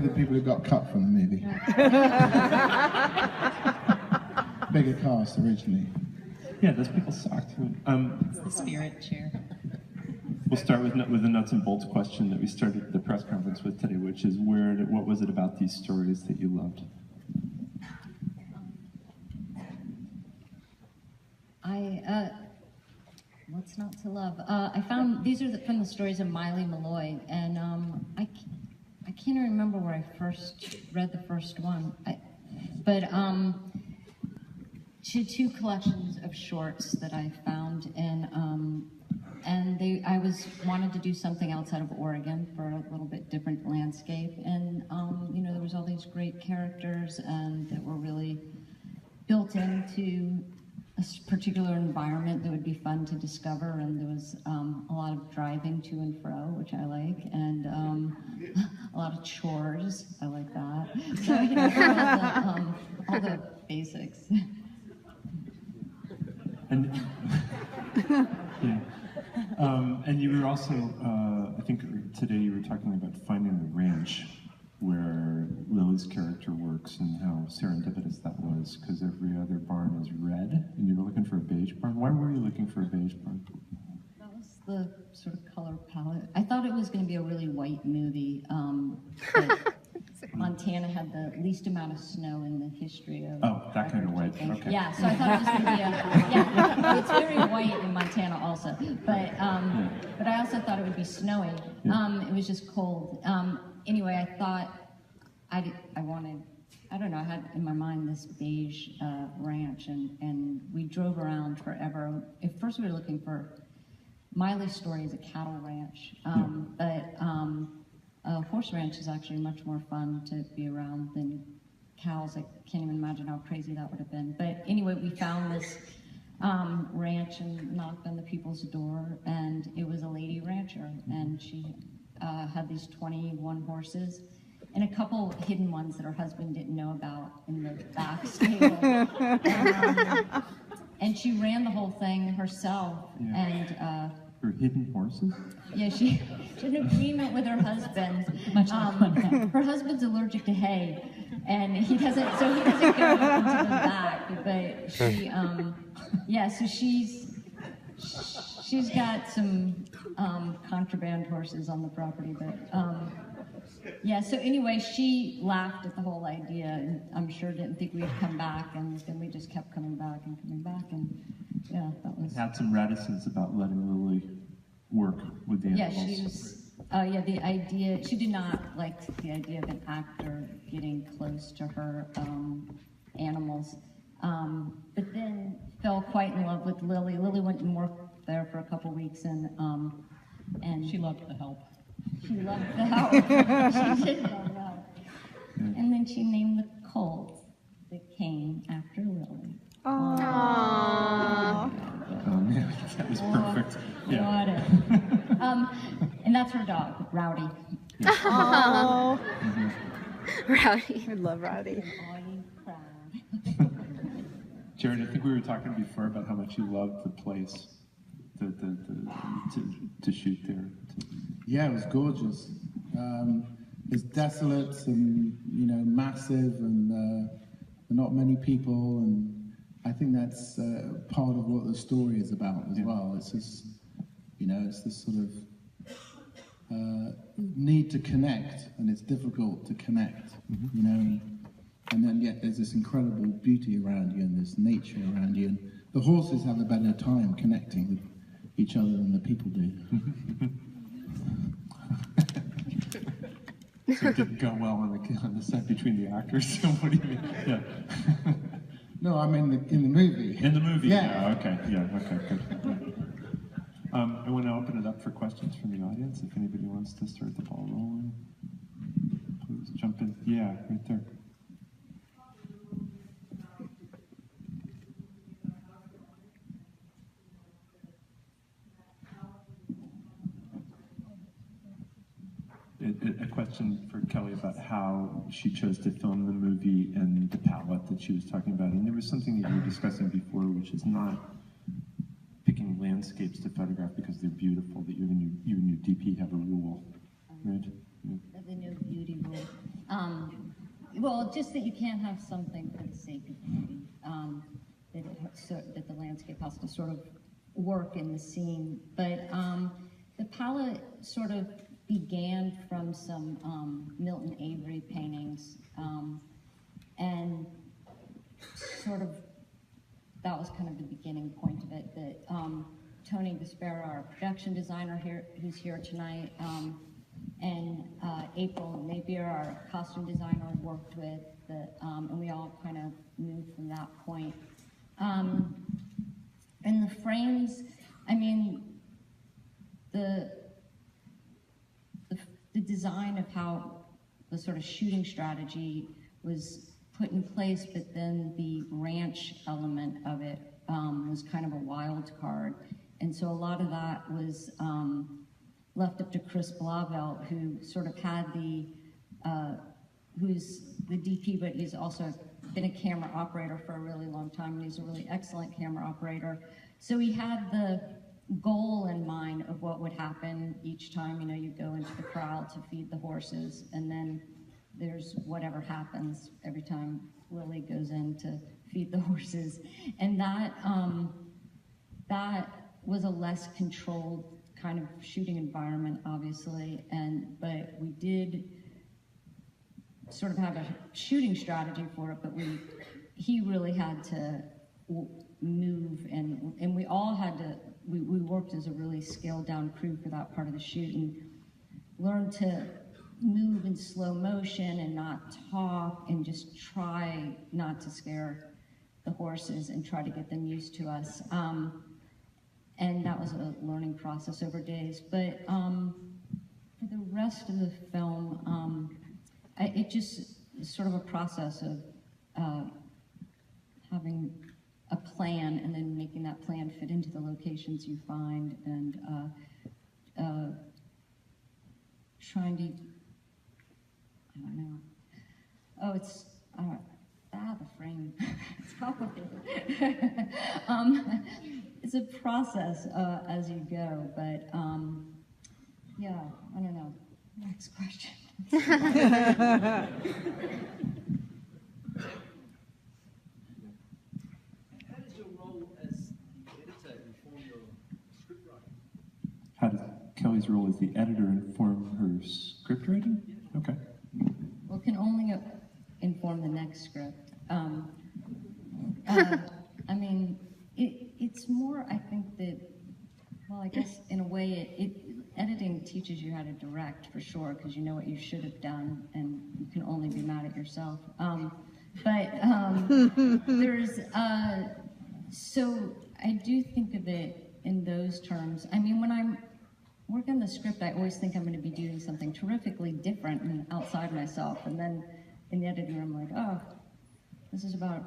the people who got cut from the movie. Bigger cast originally. Yeah, those people sucked. It's the spirit chair. We'll start with the nuts and bolts question that we started the press conference with today, which is what was it about these stories that you loved? What's not to love? I found these are from the stories of Miley Malloy, and I can't remember where I first read the first one, but she had two collections of shorts that I found, and I wanted to do something outside of Oregon for a little bit different landscape, and there was all these great characters and that were really built into a particular environment that would be fun to discover, and there was a lot of driving to and fro, which I like, and a lot of chores. I like that. So all the basics. And yeah, and you were also, I think today you were talking about finding the ranch where Lily's character works and how serendipitous that was, because every other barn is red, and you were looking for a beige barn. Why were you looking for a beige barn? That was the sort of color palette. I thought it was going to be a really white movie. But Montana had the least amount of snow in the history of. Oh, that kind of white. Okay. Yeah, so I thought it was going to be yeah, it's very white in Montana also, but I also thought it would be snowing. It was just cold. Anyway, I thought I don't know, I had in my mind this beige ranch, and we drove around forever. At first we were looking for, Miley's story is a cattle ranch, but a horse ranch is actually much more fun to be around than cows. I can't even imagine how crazy that would have been. But anyway, we found this ranch and knocked on the people's door, and it was a lady rancher, and she had these 21 horses, and a couple hidden ones that her husband didn't know about in the back stable. And she ran the whole thing herself. Yeah. And her hidden horses? Yeah, she had an agreement with her husband. Her husband's allergic to hay, and he doesn't go into the back. But she, so she's got some contraband horses on the property, but so anyway, she laughed at the whole idea, and I'm sure didn't think we'd come back, and then we just kept coming back, and that was. Had some reticence about letting Lily work with the animals. Yeah, she was. The idea, she did not like the idea of an actor getting close to her animals, but then fell quite in love with Lily. Lily went and worked there for a couple weeks, and she loved the help. She loved the help. She did love the help. And then she named the colt that came after Lily. Aww. Oh man, that was perfect. Yeah. And that's her dog, Rowdy. Oh. Rowdy. I love Rowdy. Jared, I think we were talking before about how much you loved the place to shoot there. Yeah, it was gorgeous. It's desolate and massive, and not many people, and I think that's part of what the story is about as well. It's just, it's this sort of need to connect, and it's difficult to connect, and then yet there's this incredible beauty around you and this nature around you, and the horses have a better time connecting with each other than the people do. So it didn't go well on the set between the actors. So what do you mean? Yeah. No, I mean in the movie. In the movie. Yeah. Okay. Yeah. Okay. Good. I want to open it up for questions from the audience. If anybody wants to start the ball rolling, please jump in. Yeah, right there. A question for Kelly about how she chose to film the movie and the palette that she was talking about. And there was something that you were discussing before, which is not picking landscapes to photograph because they're beautiful, that you and your DP have a rule, right? The new beauty rule. Well, just that you can't have something for the sake of beauty. That the landscape has to sort of work in the scene. But the palette sort of began from some Milton Avery paintings, and sort of that was kind of the beginning point of it. That Tony Despera, our production designer here, who's here tonight, and April Napier, our costume designer, worked with, and we all kind of moved from that point. And the frames, I mean, the design of how the sort of shooting strategy was put in place, but then the ranch element of it was kind of a wild card. And so a lot of that was left up to Chris Blauvelt, who sort of had who's the DP, but he's also been a camera operator for a really long time, and he's a really excellent camera operator. So he had the goal in mind of what would happen each time, you know, you go into the corral to feed the horses, and then there's whatever happens every time Willie goes in to feed the horses. And that was a less controlled kind of shooting environment, obviously, but we did sort of have a shooting strategy for it, but he really had to move, and we all had to, we worked as a really scaled down crew for that part of the shoot, and learned to move in slow motion and not talk, and just try not to scare the horses and try to get them used to us. And that was a learning process over days. But for the rest of the film, it just is sort of a process of having a plan and then making that plan fit into the locations you find, and trying to, I don't know. Oh, it's, the frame. It's complicated. It's a process as you go, but yeah, I don't know. Next question. How does your role as the editor inform your script writing? How does Kelly's role as the editor inform her script writing? Okay. Well, it can only inform the next script. I mean, it's more, I think that, well, I guess in a way, editing teaches you how to direct, for sure, because you know what you should have done, and you can only be mad at yourself. There's, so I do think of it in those terms. I mean, when I'm working on the script, I always think I'm going to be doing something terrifically different and outside myself, and then in the editing room, I'm like, oh, this is about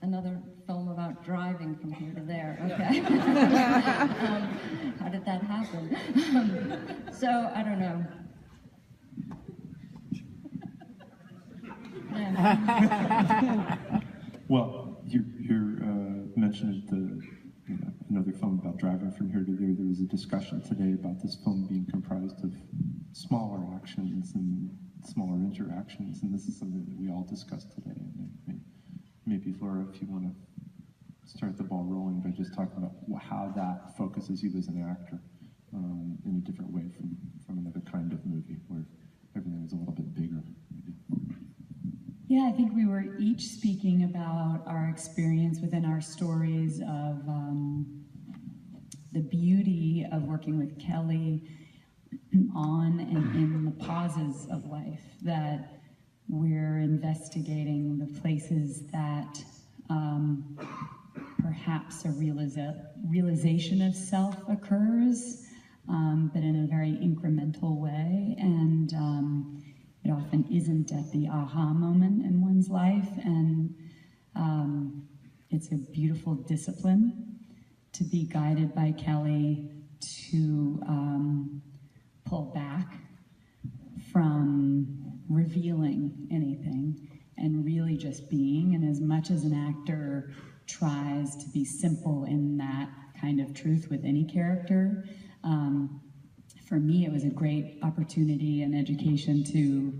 another film about driving from here to there. Okay. How did that happen? So I don't know. Yeah. Well, you mentioned another film about driving from here to there. There was a discussion today about this film being comprised of smaller actions and smaller interactions, and this is something that we all discussed today. And maybe Laura, if you want to start the ball rolling by just talking about how that focuses you as an actor in a different way from another kind of movie where everything is a little bit bigger. Maybe. Yeah, I think we were each speaking about our experience within our stories of the beauty of working with Kelly on and in the pauses of life, that we're investigating the places that perhaps a realization of self occurs, but in a very incremental way, and it often isn't at the aha moment in one's life, and it's a beautiful discipline to be guided by Kelly to pull back from revealing anything and really just being. And as much as an actor tries to be simple in that kind of truth with any character, for me it was a great opportunity and education to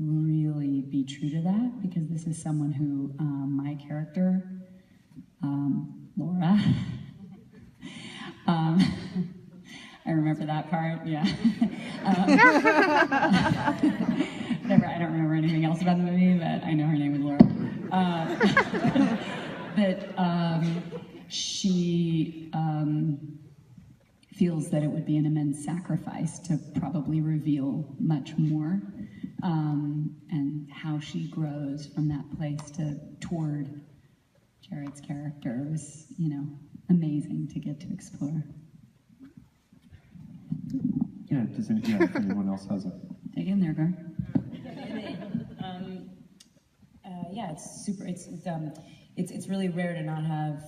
really be true to that, because this is someone who, my character, Laura, I remember that part, yeah. Whatever, I don't remember anything else about the movie, but I know her name was Laura. She feels that it would be an immense sacrifice to probably reveal much more, and how she grows from that place toward Jared's character was, amazing to get to explore. Yeah, if anyone else has a... Dig in there, girl. Yeah, it's super. It's really rare to not have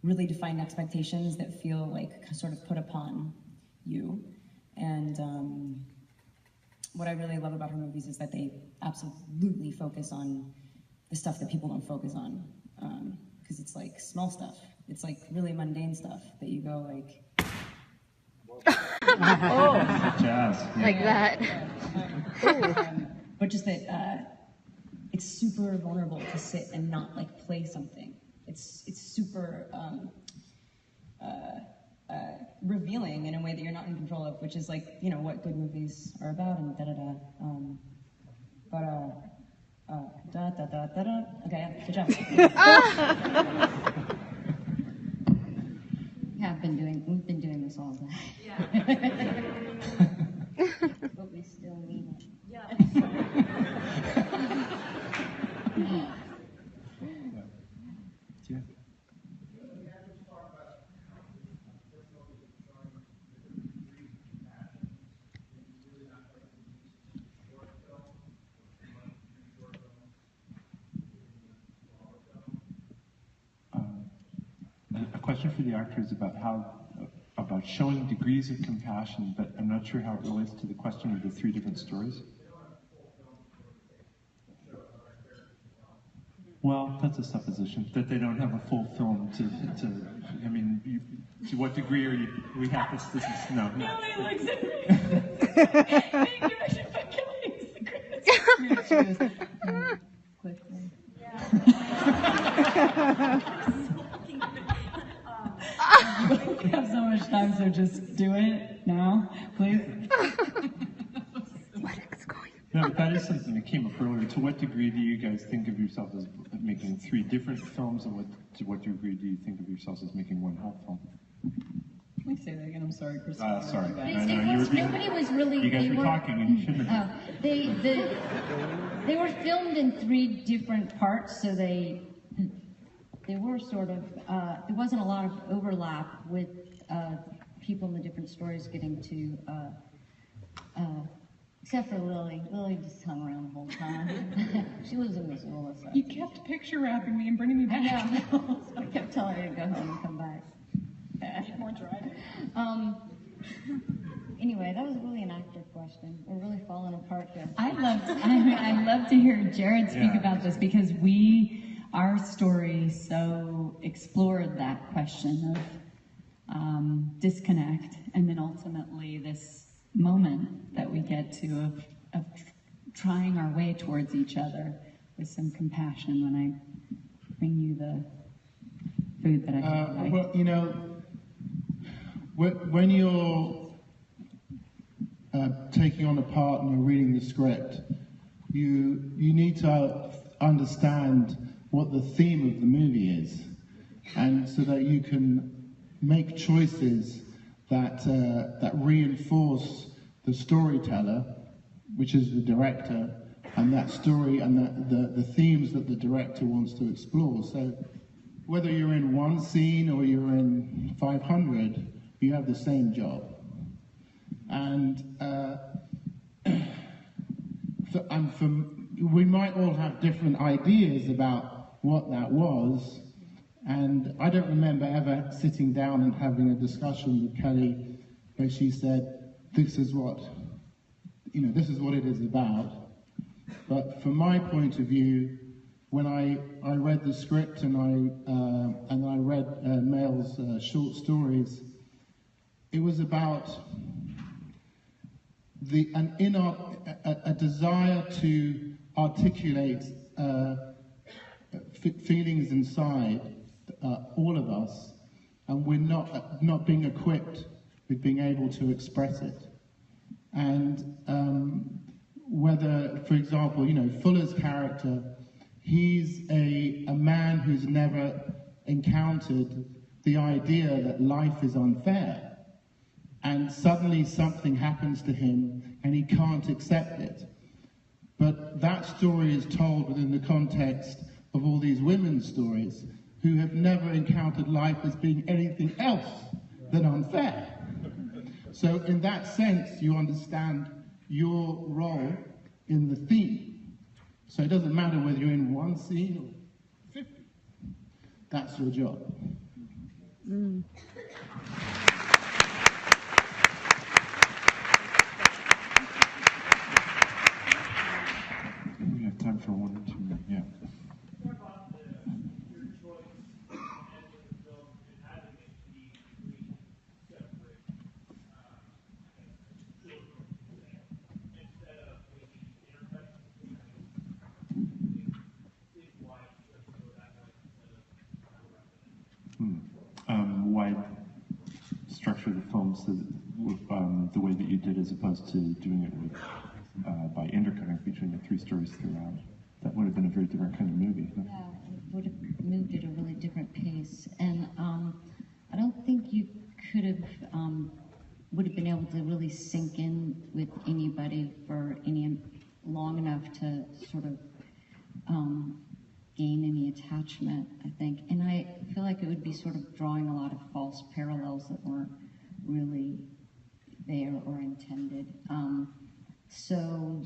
really defined expectations that feel like sort of put upon you. And what I really love about her movies is that they absolutely focus on the stuff that people don't focus on, because it's like small stuff. It's like really mundane stuff that you go like. Oh, jazz. Yeah. like that. But just that it's super vulnerable to sit and not like play something. It's super revealing in a way that you're not in control of, which is like what good movies are about and da da da. Da da da da da. Okay, yeah, good job. Yeah, we've been doing this all day. Yeah. But we still mean it. Yeah. Yeah. A question for the actors about showing degrees of compassion, but I'm not sure how it relates to the question of the 3 different stories. Well, that's a supposition, that they don't have a full film to what degree are you, we have this is, no. Kelly looks at me. Thank you, I should put Kelly as the greatest. Quickly. We have so much time, so just do it now, please. What is going on? No, but that is something that came up earlier. To what degree do you guys think of yourself as making 3 different films, and to what degree do you think of yourselves as making one whole film? Can we say that again? I'm sorry, Chris. Sorry. Nobody was really. You guys were talking and you shouldn't have. They were filmed in 3 different parts, so they were sort of. There wasn't a lot of overlap with people in the different stories getting to. Except for Lily. Lily just hung around the whole time. She lives in Missoula. So. You kept picture wrapping me and bringing me back. I know. I kept telling her to go home and come back. Need more driving. Anyway, that was really an actor question. We're really falling apart there. I'd love to hear Jared speak about this, because our story so explored that question of disconnect, and then ultimately this moment that we get to of trying our way towards each other with some compassion when I bring you the food that I like. Well, when you're taking on a part and you're reading the script, you need to understand what the theme of the movie is, and so that you can make choices that reinforce the storyteller, which is the director, and that story and the themes that the director wants to explore. So whether you're in one scene or you're in 500, you have the same job. And we might all have different ideas about what that was, and I don't remember ever sitting down and having a discussion with Kelly where she said, this is what it is about. But from my point of view, when I read the script and I read Mail's short stories, it was about a desire to articulate feelings inside all of us, and we're not being equipped with being able to express it. And whether, for example, Fuller's character, he's a man who's never encountered the idea that life is unfair. And suddenly something happens to him and he can't accept it. But that story is told within the context of all these women's stories who have never encountered life as being anything else than unfair. So in that sense, you understand your role in the theme. So it doesn't matter whether you're in one scene or 50. That's your job. Mm. We have time for one or two more. Yeah. Why structure the film so that, the way that you did, as opposed to doing it with by intercutting between the three stories throughout? That would have been a very different kind of movie. Huh? Yeah, it would have moved at a really different pace, and I don't think you could have would have been able to really sink in with anybody for any long enough to sort of gain any attachment, I think. And I feel like it would be sort of drawing a lot of false parallels that weren't really there or intended. So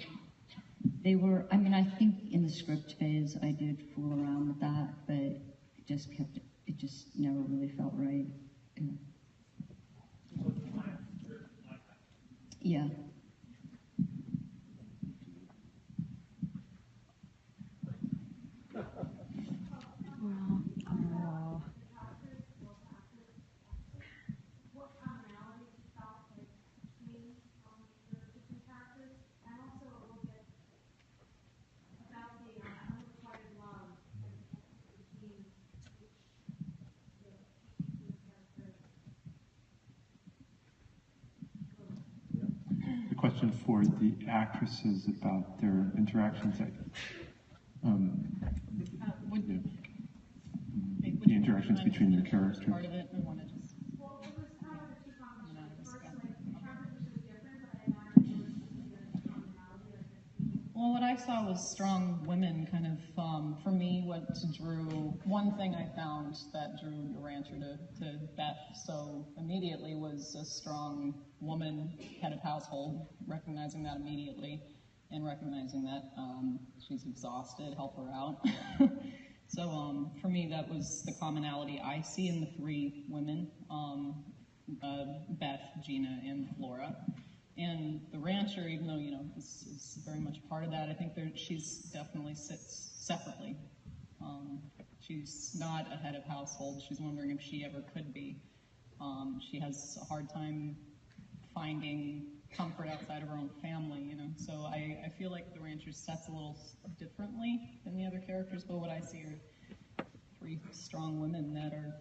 they were, I mean, I think in the script phase I did fool around with that, but it just never really felt right. Yeah. Question for the actresses about their interactions. The interactions between their characters. Part of it, I want to just. Well, what I saw was strong women, kind of, for me, one thing I found that drew the rancher to Beth so immediately was a strong woman, head of household, recognizing that immediately, and recognizing that she's exhausted, help her out. So for me, that was the commonality I see in the three women, Beth, Gina, and Flora. And the rancher, even though, is very much part of that, I think she's definitely sits separately. She's not a head of household. She's wondering if she ever could be. She has a hard time finding comfort outside of her own family, So I feel like the rancher sets a little differently than the other characters, but what I see are three strong women that are,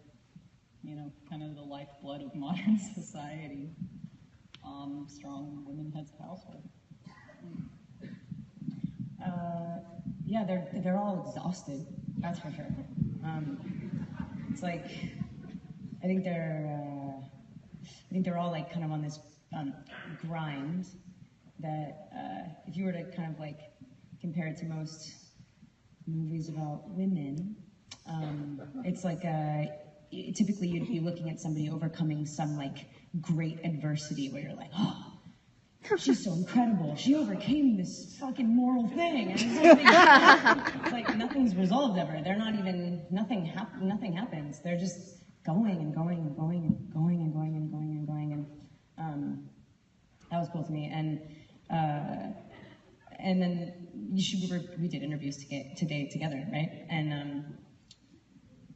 kind of the lifeblood of modern society. Strong women heads of household. Yeah, they're all exhausted. That's for sure. It's like I think they're all like kind of on this grind that if you were to kind of like compare it to most movies about women, it's like typically you'd be looking at somebody overcoming some like great adversity where you're like, oh, she's so incredible. She overcame this fucking moral thing. And it's like nothing's resolved ever. They're not even, nothing happens. They're just going and going and going and going and going and going and going. And that was cool to me. And then we did interviews today together, right? And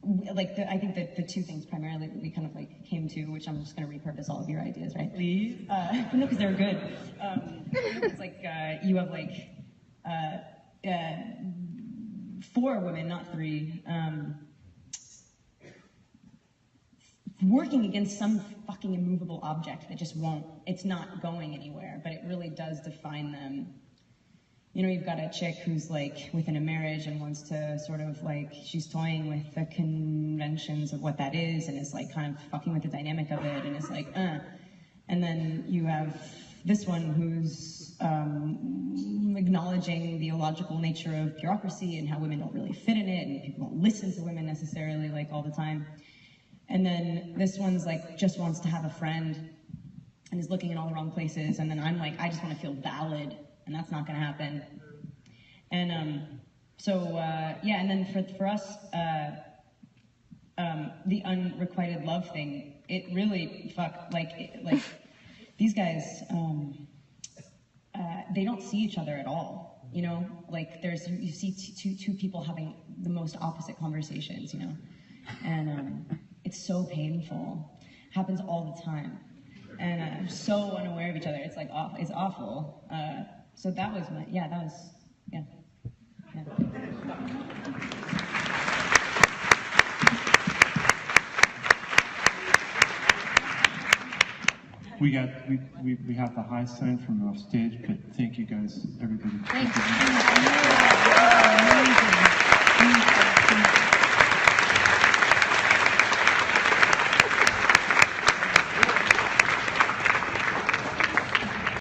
I think that the two things primarily that we kind of like came to, which I'm just going to repurpose all of your ideas, right? Please. No, because they're good. It's like you have like 4 women, not 3, working against some fucking immovable object that just won't, it's not going anywhere, but it really does define them. You know, you've got a chick who's like within a marriage and wants to sort of like, she's toying with the conventions of what that is and is like kind of fucking with the dynamic of it and is like, And then you have this one who's acknowledging the illogical nature of bureaucracy and how women don't really fit in it and people don't listen to women necessarily like all the time. And then this one's like just wants to have a friend and is looking in all the wrong places. And then I'm like, I just want to feel valid. And that's not going to happen. And yeah, and then for us, the unrequited love thing, it really, these guys, they don't see each other at all, you know? Like, you see two people having the most opposite conversations, you know? And it's so painful. Happens all the time. And I'm so unaware of each other. It's like, it's awful. So that was yeah. We have the high sign from off stage, but thank you guys, everybody. Thanks.